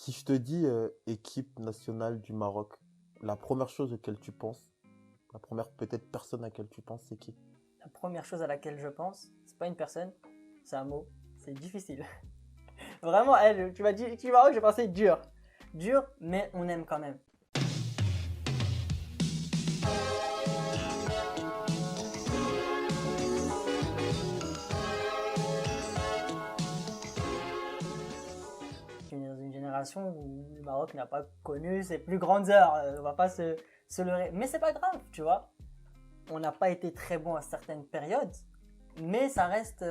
Si je te dis équipe nationale du Maroc, la première chose auquel tu penses, la première peut-être personne à laquelle tu penses, c'est qui? La première chose à laquelle je pense, c'est pas une personne, c'est un mot. C'est difficile. Vraiment, tu m'as dit équipe Maroc, j'ai pensé dur. Dur, mais on aime quand même. On est dans une génération où le Maroc n'a pas connu ses plus grandes heures. On va pas se leurrer. Mais c'est pas grave, tu vois. On n'a pas été très bon à certaines périodes, mais ça reste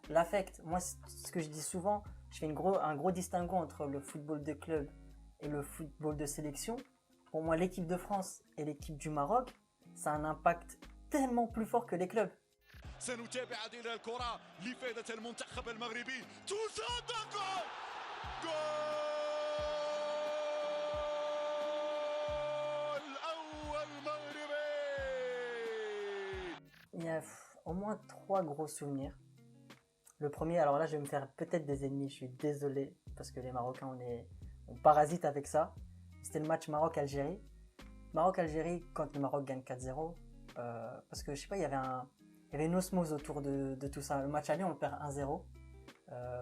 l'affect. Moi, ce que je dis souvent, je fais un gros distinguo entre le football de club et le football de sélection. Pour moi, l'équipe de France et l'équipe du Maroc, ça a un impact tellement plus fort que les clubs. سنتابع هذه الكرة لفائدة المنتخب المغربي تصدق جول أول مغربي. Il y a au moins 3 gros souvenirs. Le premier, alors là, je vais me faire peut-être des ennemis, je suis désolé, parce que les Marocains, on parasite avec ça. C'était le match Maroc-Algérie. Maroc-Algérie, quand le Maroc gagne 4-0, parce que je sais pas, il y avait une osmose autour de tout ça. Le match aller, on le perd 1-0,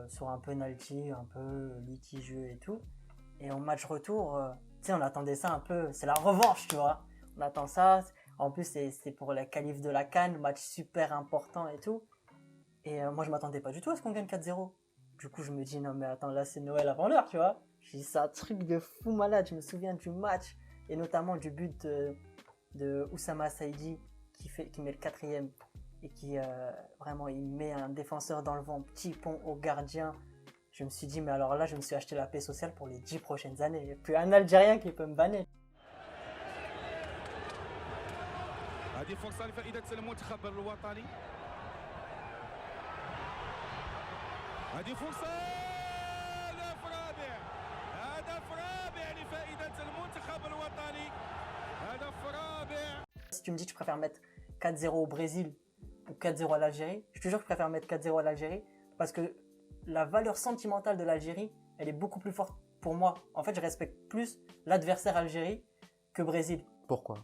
sur un penalty, un peu litigieux et tout. Et en match retour, tu sais, on attendait ça un peu, c'est la revanche, tu vois. On attend ça. En plus, c'est pour la qualif de la CAN, match super important et tout. Et moi, je m'attendais pas du tout à ce qu'on gagne 4-0. Du coup, je me dis, non, mais attends, là, c'est Noël avant l'heure, tu vois. J'ai dit, c'est un truc de fou malade. Je me souviens du match, et notamment du but de Oussama Saïdi, qui met le 4e, et qui, vraiment, il met un défenseur dans le vent, petit pont au gardien. Je me suis dit, mais alors là, je me suis acheté la paix sociale pour les 10 prochaines années. Il n'y a plus un Algérien qui peut me banner. هذه فرصة لفائدة المنتخب الوطني. هذه فرصة هدف رابع. هدف رابع لفائدة المنتخب الوطني. هدف رابع. Si tu me dis que tu préfères mettre 4-0 au Brésil ou 4-0 à l'Algérie, je te jure que je préfère mettre 4-0 à l'Algérie parce que la valeur sentimentale de l'Algérie, elle est beaucoup plus forte pour moi. En fait, je respecte plus l'adversaire Algérie que Brésil. Pourquoi?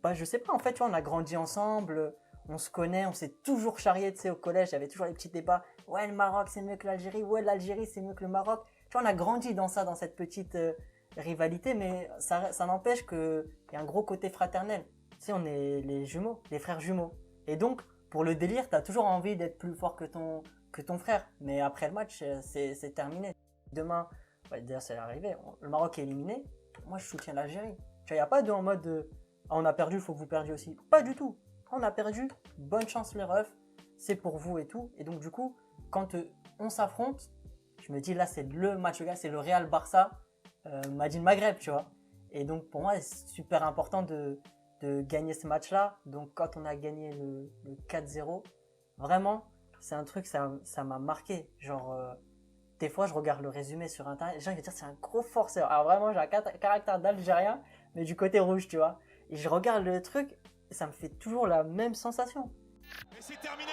Bah, je sais pas, en fait, tu vois, on a grandi ensemble, on se connaît, on s'est toujours charrié, tu sais, au collège, il y avait toujours les petits débats. Ouais, le Maroc, c'est mieux que l'Algérie. Ouais, l'Algérie, c'est mieux que le Maroc. Tu vois, on a grandi dans ça, dans cette petite rivalité, mais ça n'empêche qu'il y a un gros côté fraternel. Tu sais, on est les jumeaux, les frères jumeaux. Et donc, pour le délire, t'as toujours envie d'être plus fort que ton frère. Mais après le match, c'est terminé. Demain, ouais, d'ailleurs, c'est arrivé, le Maroc est éliminé. Moi, je soutiens l'Algérie. Tu vois, il n'y a pas de en mode ah, on a perdu, il faut que vous perdiez aussi. Pas du tout. On a perdu, bonne chance les refs, c'est pour vous et tout. Et donc, du coup, quand on s'affronte, je me dis là, c'est le match, gars, c'est le Real Barça, Madine Maghreb, tu vois. Et donc, pour moi, c'est super important de gagner ce match-là. Donc, quand on a gagné le 4-0, vraiment, c'est un truc, ça m'a marqué. Genre, des fois, je regarde le résumé sur Internet, les gens ils vont dire c'est un gros forceur. Alors, vraiment, j'ai un caractère d'Algérien, mais du côté rouge, tu vois. Et je regarde le truc, et ça me fait toujours la même sensation. Et c'est terminé.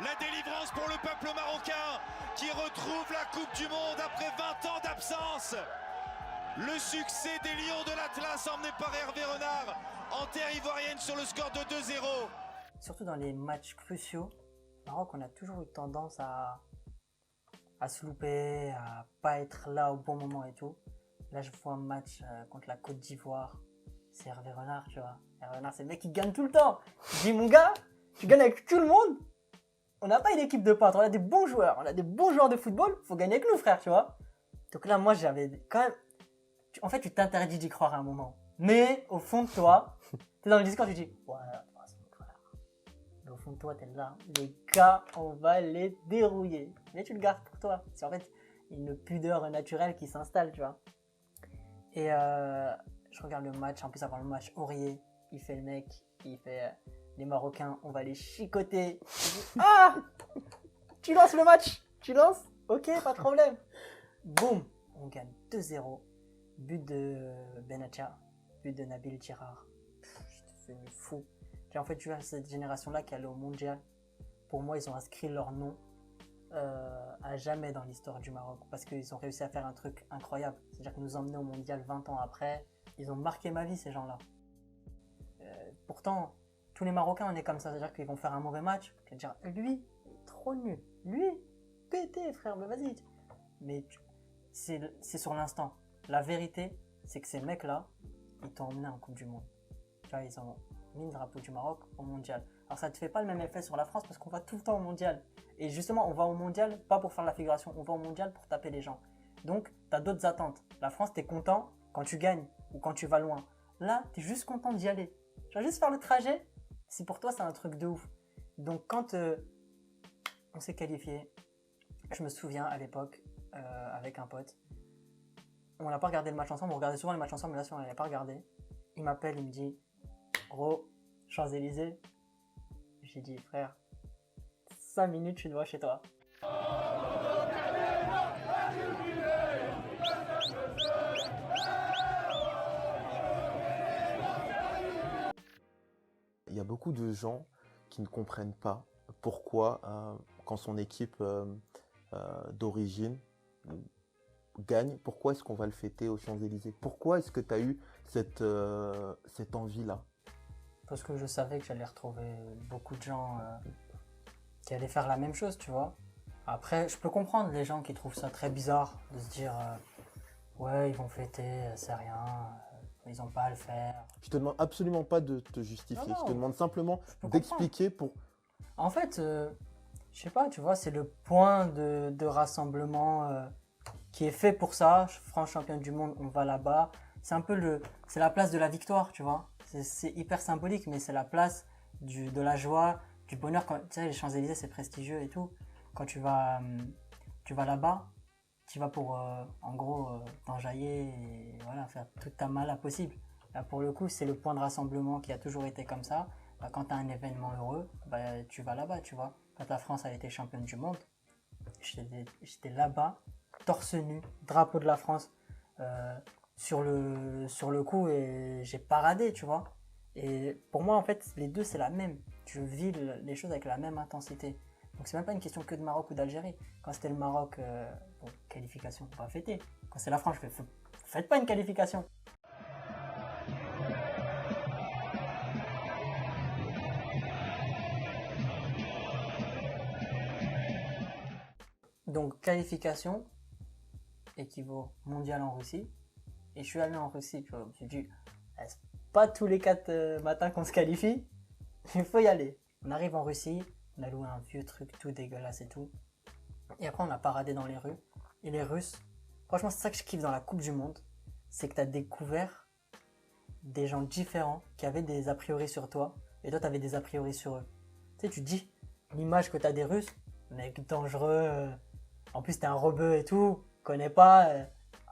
La délivrance pour le peuple marocain qui retrouve la Coupe du Monde après 20 ans d'absence. Le succès des Lions de l'Atlas emmené par Hervé Renard en terre ivoirienne sur le score de 2-0. Surtout dans les matchs cruciaux, au Maroc, on a toujours eu tendance à se louper, à pas être là au bon moment et tout. Là, je vois un match contre la Côte d'Ivoire. C'est Hervé Renard, tu vois. Hervé Renard, c'est le mec qui gagne tout le temps. Je dis, mon gars, tu gagnes avec tout le monde. On n'a pas une équipe de peintres, on a des bons joueurs. On a des bons joueurs de football. Faut gagner avec nous, frère, tu vois. Donc là, moi, j'avais quand même... En fait, tu t'interdis d'y croire à un moment. Mais au fond de toi, t'es dans le discours, tu dis, ouais, c'est mon frère. Mais au fond de toi, t'es là. Les gars, on va les dérouiller. Mais tu le gardes pour toi. C'est en fait une pudeur naturelle qui s'installe, tu vois. Et je regarde le match, en plus avant le match, Aurier, il fait le mec, il fait les Marocains, on va les chicoter. Ah, tu lances le match, tu lances, ok, pas de problème. Boum, on gagne 2-0, but de Benatia, but de Nabil Tirard. J'étais devenu fou. Et en fait, tu vois, cette génération-là qui allait au mondial, pour moi, ils ont inscrit leur nom à jamais dans l'histoire du Maroc parce qu'ils ont réussi à faire un truc incroyable. C'est-à-dire que nous emmener au mondial 20 ans après, ils ont marqué ma vie, ces gens-là. Pourtant, tous les Marocains, on est comme ça. C'est-à-dire qu'ils vont faire un mauvais match. Tu vas dire, lui, il est trop nul. Lui, pété, frère, mais vas-y. Mais c'est sur l'instant. La vérité, c'est que ces mecs-là, ils t'ont emmené en Coupe du Monde. Tu vois, ils ont mis le drapeau du Maroc au mondial. Alors ça ne te fait pas le même effet sur la France parce qu'on va tout le temps au mondial. Et justement, on va au mondial pas pour faire la figuration, on va au mondial pour taper les gens. Donc, tu as d'autres attentes. La France, tu es content quand tu gagnes ou quand tu vas loin. Là, tu es juste content d'y aller. Tu vas juste faire le trajet. Si pour toi, c'est un truc de ouf. Donc, quand on s'est qualifié, je me souviens à l'époque, avec un pote, on n'a pas regardé le match ensemble, on regardait souvent les matchs ensemble, mais là, on n'avait pas regardé. Il m'appelle, il me dit, gros, Champs-Élysées. J'ai dit, frère, 5 minutes, tu dois chez toi. Il y a beaucoup de gens qui ne comprennent pas pourquoi, quand son équipe d'origine gagne, pourquoi est-ce qu'on va le fêter aux Champs-Élysées? Pourquoi est-ce que tu as eu cette envie-là? Parce que je savais que j'allais retrouver beaucoup de gens qui allaient faire la même chose, tu vois. Après, je peux comprendre les gens qui trouvent ça très bizarre de se dire ouais, ils vont fêter, c'est rien, ils n'ont pas à le faire. Je te demande absolument pas de te justifier, Non, je te demande simplement d'expliquer pour... En fait, je sais pas, tu vois, c'est le point de rassemblement qui est fait pour ça. France championne du monde, on va là-bas. C'est un peu c'est la place de la victoire, tu vois. C'est hyper symbolique, mais c'est la place de la joie, du bonheur. Quand, tu sais, les Champs-Élysées, c'est prestigieux et tout. Quand tu vas là-bas, tu vas pour, en gros, t'enjailler et voilà, faire toute ta mala possible. Là, pour le coup, c'est le point de rassemblement qui a toujours été comme ça. Bah, quand tu as un événement heureux, bah, tu vas là-bas, tu vois. Quand la France a été championne du monde, j'étais là-bas, torse nu, drapeau de la France, sur le coup, et j'ai paradé, tu vois. Et pour moi, en fait, les deux, c'est la même. Je vis les choses avec la même intensité. Donc, c'est même pas une question que de Maroc ou d'Algérie. Quand c'était le Maroc, bon, qualification, on va fêter. Quand c'est la France, je fais, faites pas une qualification. Donc, qualification équivaut mondial en Russie. Et je suis allé en Russie, tu vois. Je me suis dit, c'est pas tous les 4 matins qu'on se qualifie. Il faut y aller. On arrive en Russie, on a loué un vieux truc tout dégueulasse et tout. Et après, on a paradé dans les rues. Et les Russes, franchement, c'est ça que je kiffe dans la Coupe du Monde. C'est que tu as découvert des gens différents qui avaient des a priori sur toi. Et toi, tu avais des a priori sur eux. Tu sais, tu te dis, l'image que tu as des Russes, mec dangereux. En plus, t'es un rebeu et tout. Connais pas.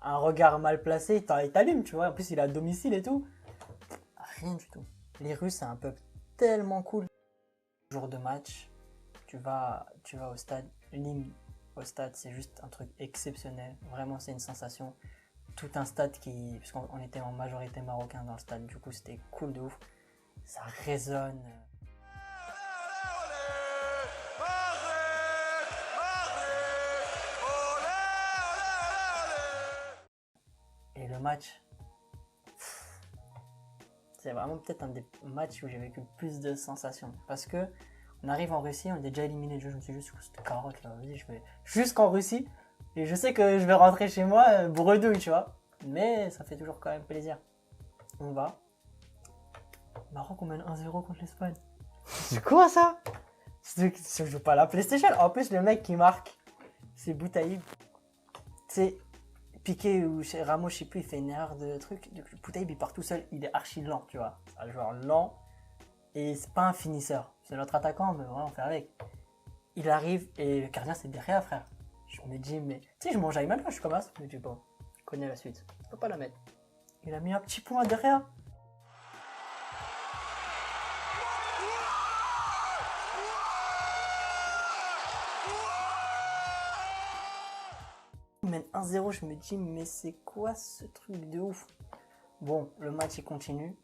Un regard mal placé, il t'allume, tu vois. En plus, il est à domicile et tout. Rien du tout. Les Russes, c'est un peuple tellement cool. Jour de match, tu vas au stade. L'hymne au stade, c'est juste un truc exceptionnel. Vraiment, c'est une sensation. Tout un stade puisqu'on était en majorité marocain dans le stade, du coup, c'était cool de ouf. Ça résonne. Et le match, c'est vraiment peut-être un des matchs où j'ai vécu le plus de sensations. Parce que on arrive en Russie, on est déjà éliminé de jeu. Je me suis juste cette carotte là, vas-y, je vais jusqu'en Russie. Et je sais que je vais rentrer chez moi bredouille, tu vois. Mais ça fait toujours quand même plaisir. On va. Maroc, on mène 1-0 contre l'Espagne. C'est quoi ça? Je joue pas à la PlayStation. En plus, le mec qui marque, c'est Boutaïb. C'est Piqué ou Ramos, je sais plus, il fait une erreur de truc. Boutaïb, il part tout seul. Il est archi lent, tu vois. C'est un joueur lent. Et c'est pas un finisseur. C'est notre attaquant, mais voilà, on fait avec. Il arrive et le gardien, c'est derrière, frère. Je me dis, mais tu sais, je m'enjaille même pas, je suis comme ça. Je me dis, bon, je connais la suite. Je peux pas la mettre. Il a mis un petit point derrière. Il mène 1-0, je me dis, mais c'est quoi ce truc de ouf? Bon, le match il continue.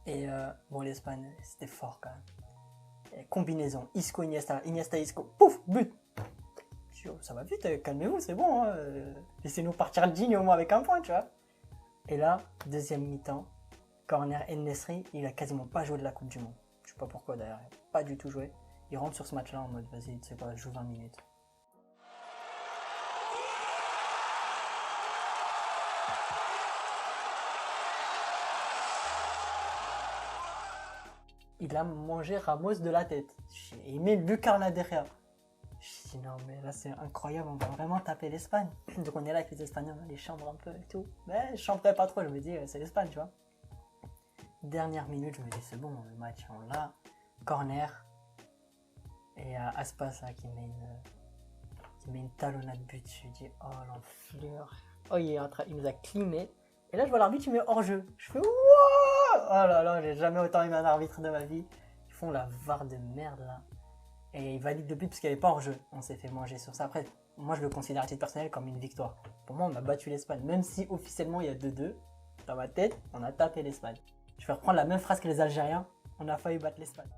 Et bon, l'Espagne, c'était fort quand même. Et combinaison, Isco, Iniesta, Iniesta, Isco, pouf, but. Je dis, oh, ça va vite, calmez-vous, c'est bon. Hein. Laissez-nous partir digne au moins avec un point, tu vois. Et là, deuxième mi-temps, corner En-Nesyri, il a quasiment pas joué de la Coupe du Monde. Je sais pas pourquoi d'ailleurs, il a pas du tout joué. Il rentre sur ce match-là en mode, vas-y, tu sais quoi, je joue 20 minutes. Il a mangé Ramos de la tête. Il met le lucarne derrière. Je dis non mais là c'est incroyable, on va vraiment taper l'Espagne. Donc on est là avec les Espagnols, on les chambre un peu et tout. Mais je chanterais pas trop, je me dis c'est l'Espagne, tu vois. Dernière minute, je me dis c'est bon, le match on l'a. Corner. Et Aspas là, qui met une talonnade but. Je me dis oh l'enflure. Oh il nous a climé. Et là je vois l'arbitre, il met hors jeu. Je fais wouah. Oh là là, j'ai jamais autant aimé un arbitre de ma vie. Ils font la VAR de merde là. Et il valide le but parce qu'il n'y avait pas hors jeu. On s'est fait manger sur ça. Après, moi je le considère à titre personnel comme une victoire. Pour moi, on a battu l'Espagne. Même si officiellement il y a 2-2, dans ma tête, on a tapé l'Espagne. Je vais reprendre la même phrase que les Algériens. On a failli battre l'Espagne.